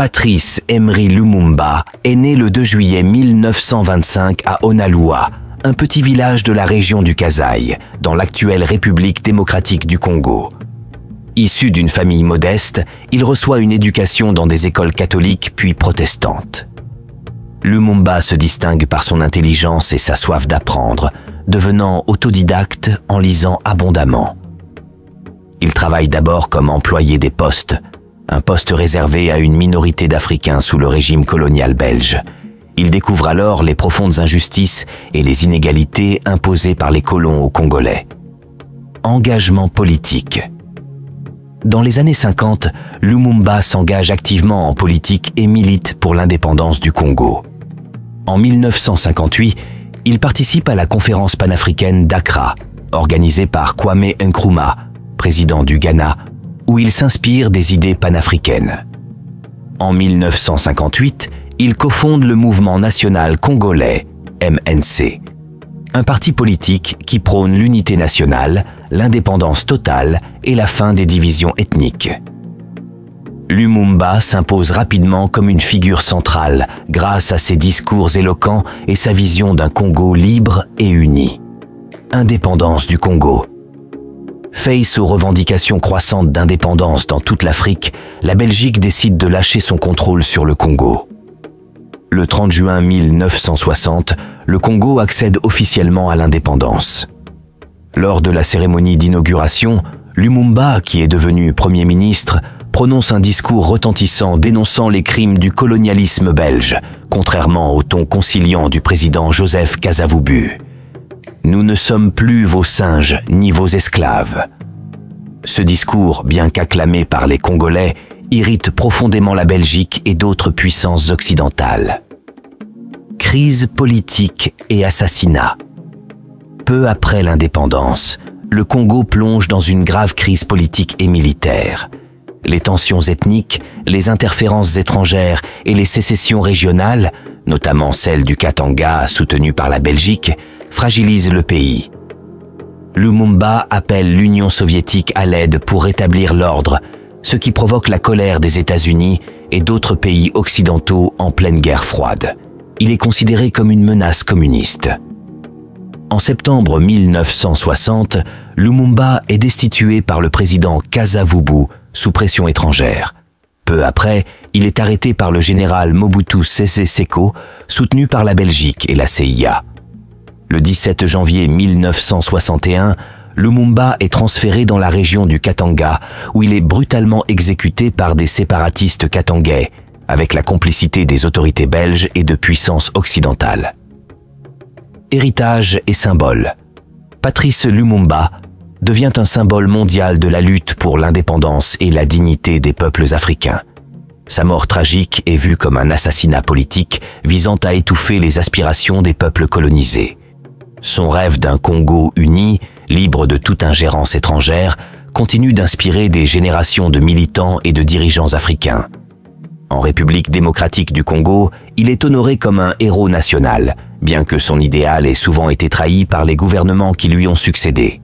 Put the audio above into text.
Patrice Emery Lumumba est né le 2 juillet 1925 à Onalua, un petit village de la région du Kasaï, dans l'actuelle République démocratique du Congo. Issu d'une famille modeste, il reçoit une éducation dans des écoles catholiques puis protestantes. Lumumba se distingue par son intelligence et sa soif d'apprendre, devenant autodidacte en lisant abondamment. Il travaille d'abord comme employé des postes, un poste réservé à une minorité d'Africains sous le régime colonial belge. Il découvre alors les profondes injustices et les inégalités imposées par les colons aux Congolais. Engagement politique. Dans les années 50, Lumumba s'engage activement en politique et milite pour l'indépendance du Congo. En 1958, il participe à la conférence panafricaine d'Accra, organisée par Kwame Nkrumah, président du Ghana, où il s'inspire des idées panafricaines. En 1958, il cofonde le Mouvement national congolais, MNC, un parti politique qui prône l'unité nationale, l'indépendance totale et la fin des divisions ethniques. Lumumba s'impose rapidement comme une figure centrale grâce à ses discours éloquents et sa vision d'un Congo libre et uni. Indépendance du Congo. Face aux revendications croissantes d'indépendance dans toute l'Afrique, la Belgique décide de lâcher son contrôle sur le Congo. Le 30 juin 1960, le Congo accède officiellement à l'indépendance. Lors de la cérémonie d'inauguration, Lumumba, qui est devenu Premier ministre, prononce un discours retentissant dénonçant les crimes du colonialisme belge, contrairement au ton conciliant du président Joseph Kasavubu. « Nous ne sommes plus vos singes ni vos esclaves ». Ce discours, bien qu'acclamé par les Congolais, irrite profondément la Belgique et d'autres puissances occidentales. Crise politique et assassinat. Peu après l'indépendance, le Congo plonge dans une grave crise politique et militaire. Les tensions ethniques, les interférences étrangères et les sécessions régionales, notamment celle du Katanga soutenue par la Belgique, fragilisent le pays. Lumumba appelle l'Union soviétique à l'aide pour rétablir l'ordre, ce qui provoque la colère des États-Unis et d'autres pays occidentaux en pleine guerre froide. Il est considéré comme une menace communiste. En septembre 1960, Lumumba est destitué par le président Kasavubu sous pression étrangère. Peu après, il est arrêté par le général Mobutu Sese Seko, soutenu par la Belgique et la CIA. Le 17 janvier 1961, Lumumba est transféré dans la région du Katanga, où il est brutalement exécuté par des séparatistes katangais, avec la complicité des autorités belges et de puissances occidentales. Héritage et symbole. Patrice Lumumba devient un symbole mondial de la lutte pour l'indépendance et la dignité des peuples africains. Sa mort tragique est vue comme un assassinat politique visant à étouffer les aspirations des peuples colonisés. Son rêve d'un Congo uni, libre de toute ingérence étrangère, continue d'inspirer des générations de militants et de dirigeants africains. En République démocratique du Congo, il est honoré comme un héros national, bien que son idéal ait souvent été trahi par les gouvernements qui lui ont succédé.